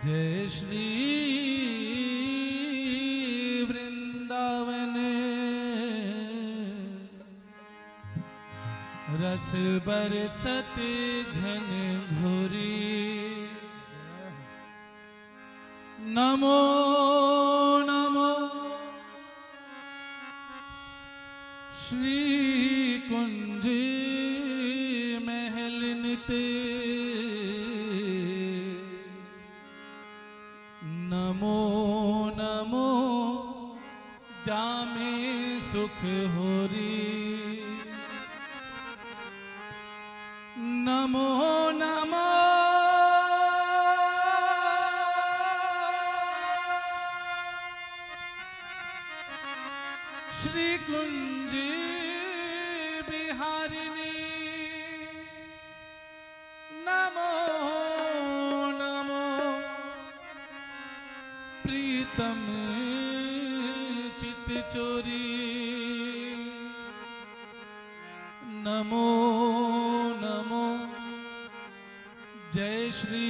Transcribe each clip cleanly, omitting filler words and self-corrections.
जय श्री वृंदावन रस बरसत घन घोरी। नमो नमो श्री कुंज महल निते। नमो नमो जामे सुख होरी। नमो नमो श्री कुंज बिहारिणी। नमो नमो प्रीतम चित चोरी। नमो नमो जय श्री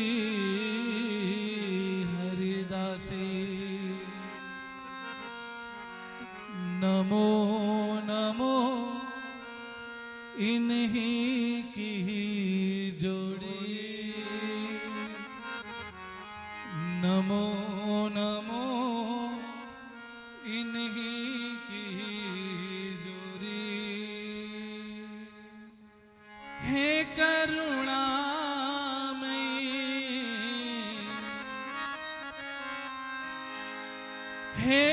हरिदासी। नमो नमो इन्हीं की जोड़ी। नमो नमो इन्हीं की जोड़ी। हे करुणामयी हे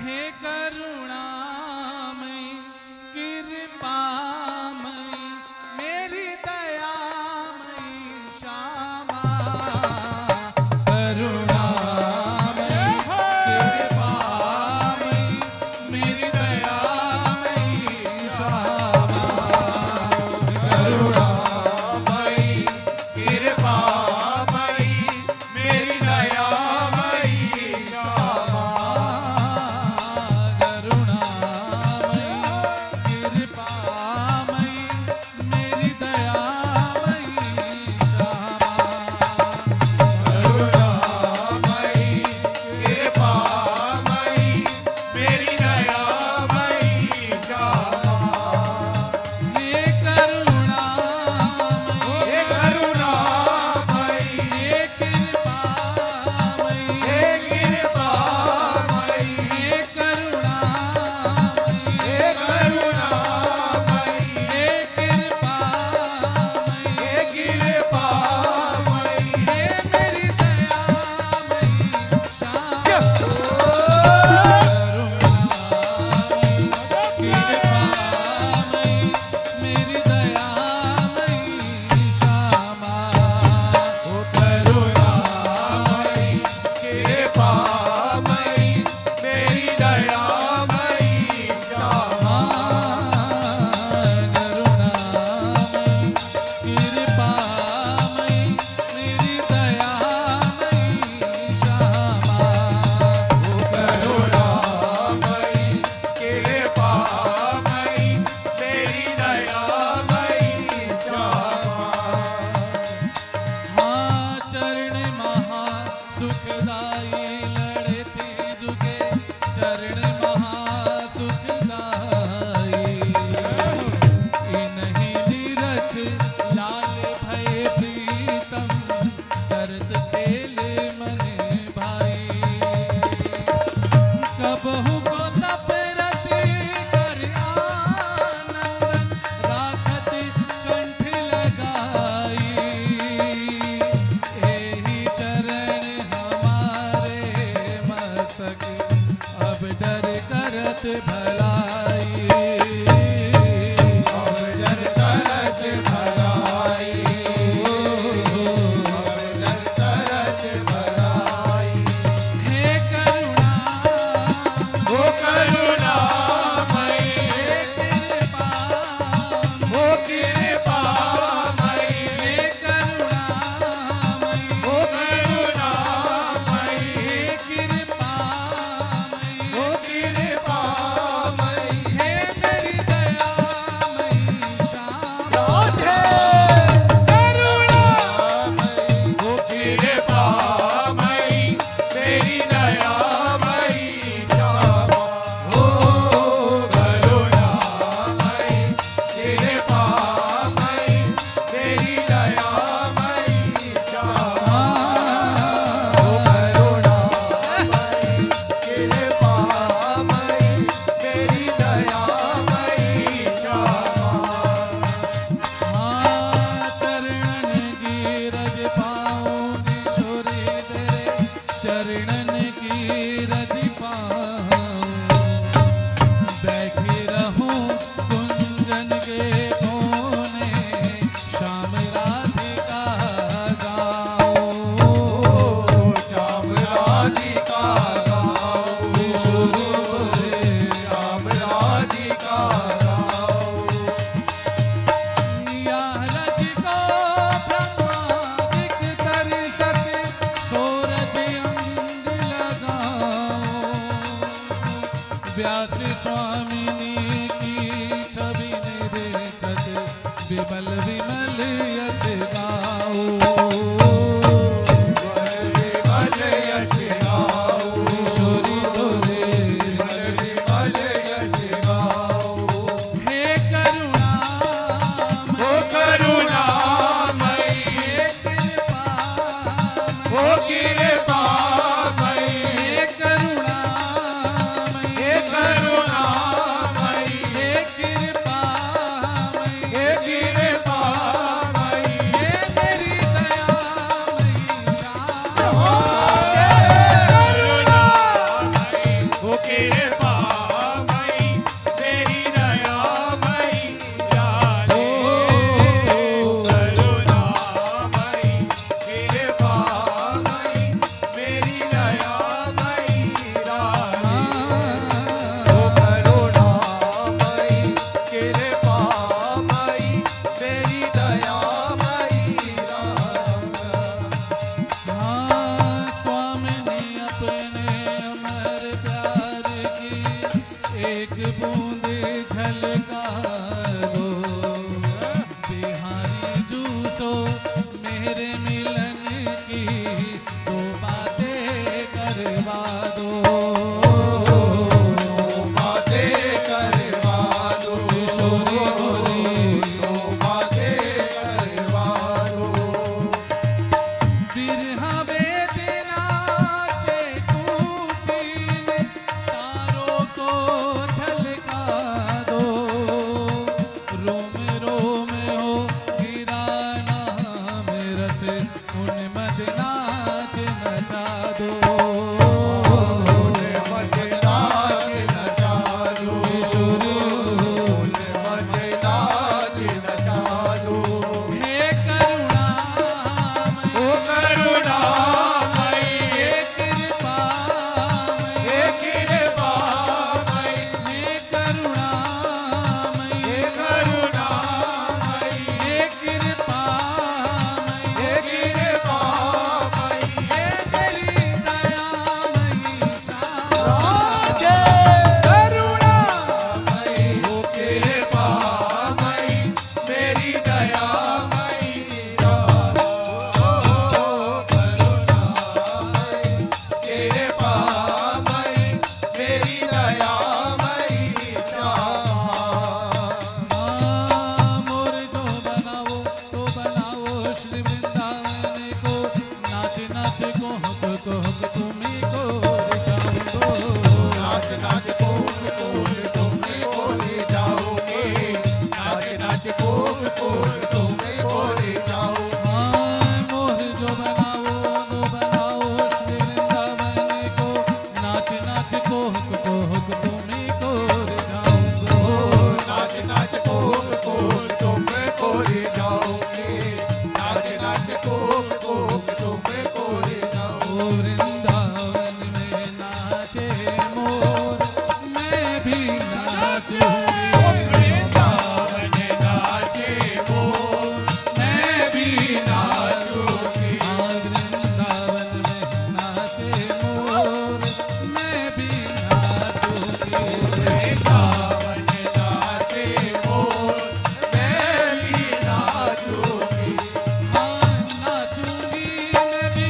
हे करुणामयी कृपामयी मेरी दयामयी श्यामा। करुणामयी कृपामयी मेरी दयामयी श्यामा। करुणामयी छलका दो बिहारी जूसो मेरे मिलन की दो बातें करवा दो किशोरी गोरी बिरहा वेदना से टूटी तारों को छलका दो रोम रोम हो गिरा नाम रस उन्मद नाच नचा दो किशोरी हे करुणामयी हे कृपामयी हे करुणामयी हे कृपामयी हे मेरी दयामयी श्यामा करुणामयी मोर जो बनाओ तो बनाओ श्री वृंदावन को नाच नाच कोहक कोहक तुम्ही को रिझाऊंगो मोर जो बनाओ तो बनाओ श्री वृंदावन को नाच नाच कोहक कोहक तुम्ही को रिझाऊंगो ओ वृंदावन में नाचे मोर मैं भी नाचूंगी मैं भी नाचूंगी वृंदावन में नाचे मोर मैं भी नाचूंगी नाचूंगी मैं भी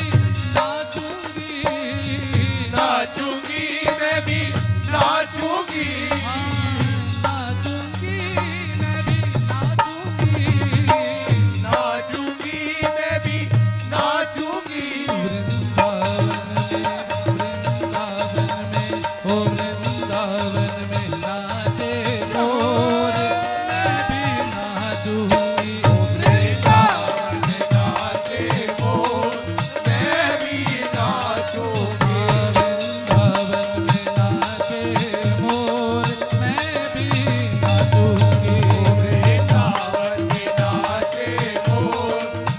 नाचूंगी नाचूंगी मैं भी नाचूंगी वृंदावन में ओ वृंदावन में नाचे मोर मैं भी नाचूंगी वृंदावन में नाचे मोर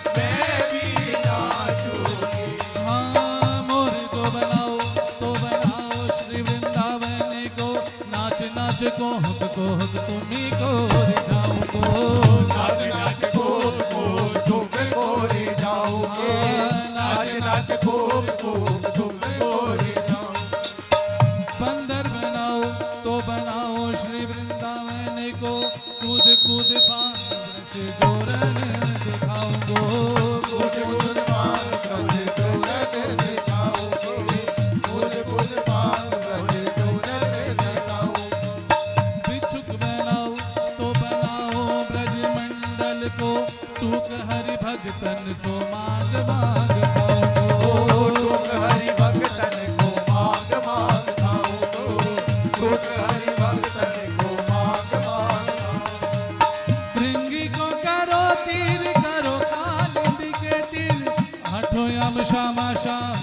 मैं भी नाचूंगी मोर जो बनाओ तो बनाओ श्री वृंदावन को नाच नाच कोहक कोहक तुम्ही को रिझाऊंगो बंदर बनाओ तो बनाओ श्री वृंदावन को कूद कूद पान वृक्ष जोरन दिखाऊंगो भिक्षुक बनाओ तो बनाओ ब्रज मंडल को टूक हरि भगतन सो मांग मांग भृंगी को करो तीर करो कालिंदी के तीर हठो यम श्यामा श्याम